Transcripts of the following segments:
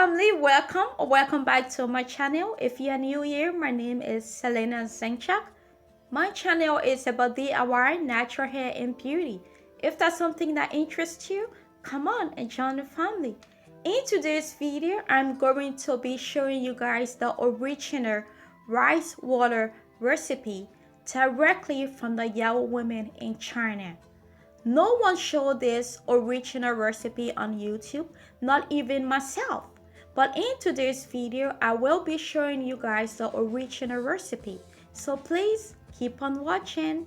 family, welcome back to my channel. If you are new here, my name is Selena Zenchak. My channel is about DIY, natural hair and beauty. If that's something that interests you, come on and join the family. In today's video, I'm going to be showing you guys the original rice water recipe directly from the Yaw Women in China. No one showed this original recipe on YouTube, not even myself. But in today's video, I will be showing you guys the original recipe. So please keep on watching.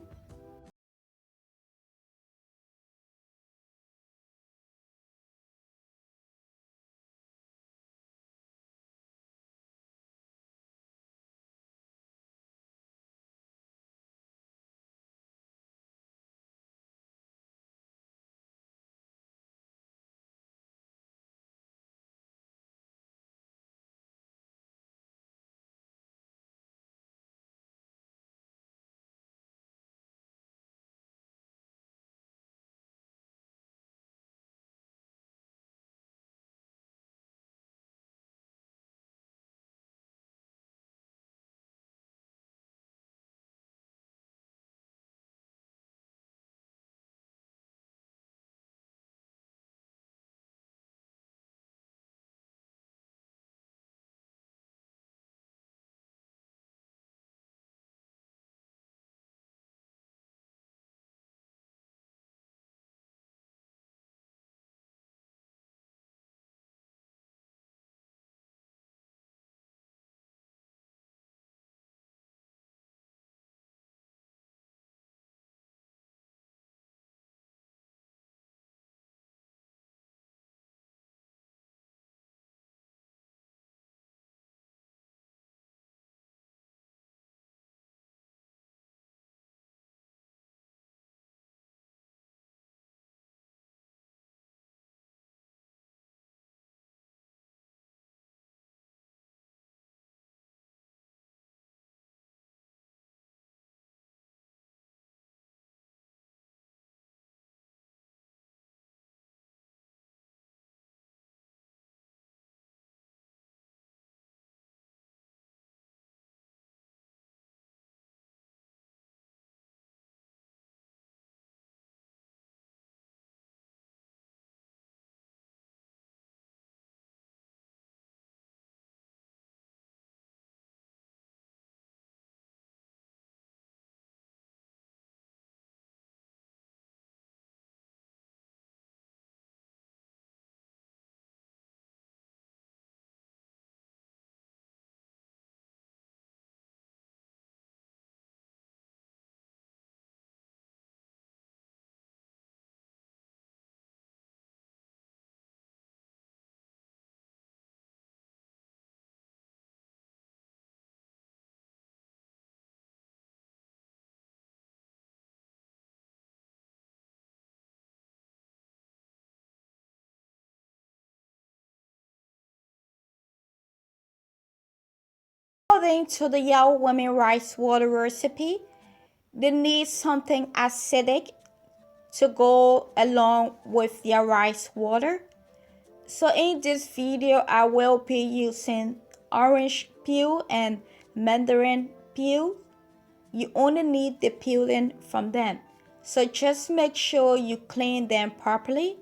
According to the Yaw Women rice water recipe, they need something acidic to go along with their rice water. So in this video, I will be using orange peel and mandarin peel. You only need the peeling from them. So just make sure you clean them properly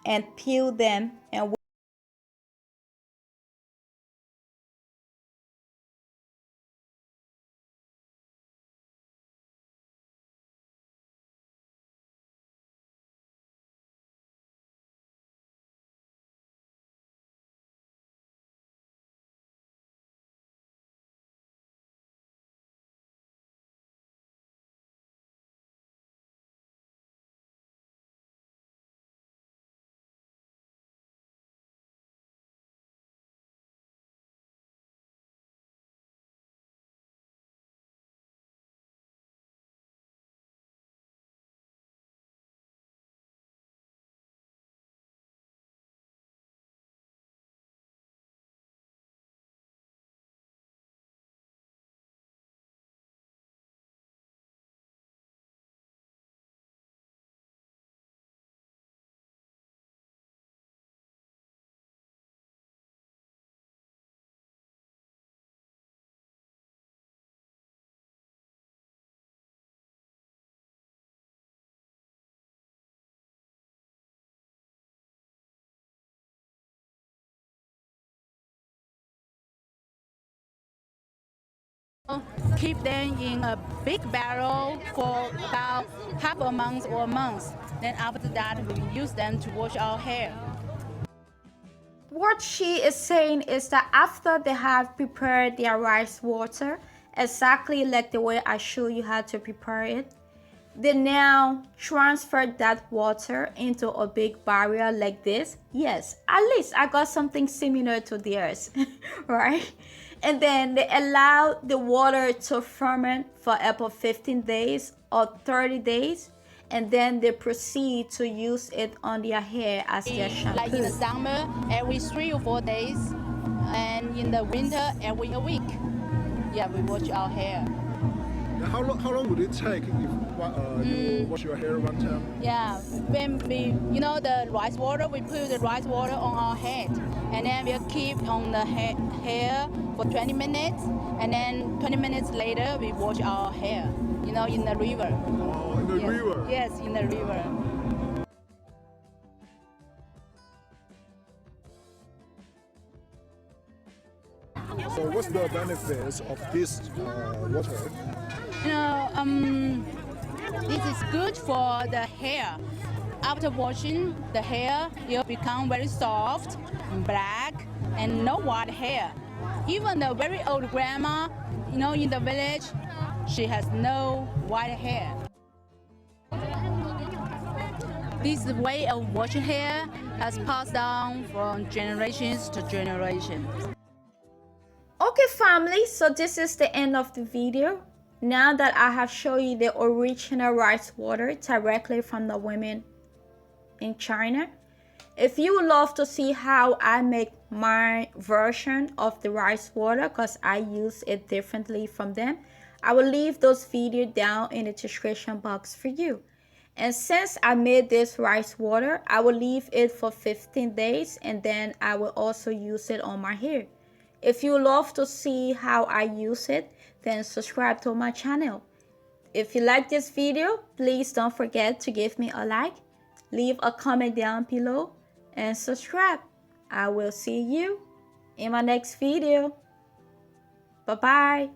and peel them and keep them in a big barrel for about half a month or a month. Then after that, we use them to wash our hair. What she is saying is that after they have prepared their rice water, exactly like the way I show you how to prepare it, they now transfer that water into a big barrel like this. Yes, at least I got something similar to theirs, right? And then they allow the water to ferment for about 15 days or 30 days. And then they proceed to use it on their hair as their shampoo. Like in the summer, every 3 or 4 days, and in the winter, every a week. Yeah, we wash our hair. How long would it take if you wash your hair one time? Yeah, when we, the rice water, we put the rice water on our head, and then we'll keep on the hair for 20 minutes, and then 20 minutes later, we wash our hair, in the river. Oh, in the river? Yes, in the river. So what's the benefits of this water? This is good for the hair. After washing the hair, it will become very soft, black, and no white hair. Even the very old grandma, in the village, she has no white hair. This way of washing hair has passed down from generations to generations. Okay family, so this is the end of the video. Now that I have shown you the original rice water directly from the women in China, if you would love to see how I make my version of the rice water, because I use it differently from them, I will leave those videos down in the description box for you. And since I made this rice water, I will leave it for 15 days and then I will also use it on my hair. If you love to see how I use it, then subscribe to my channel. If you like this video, please don't forget to give me a like, leave a comment down below, and subscribe. I will see you in my next video. Bye-bye.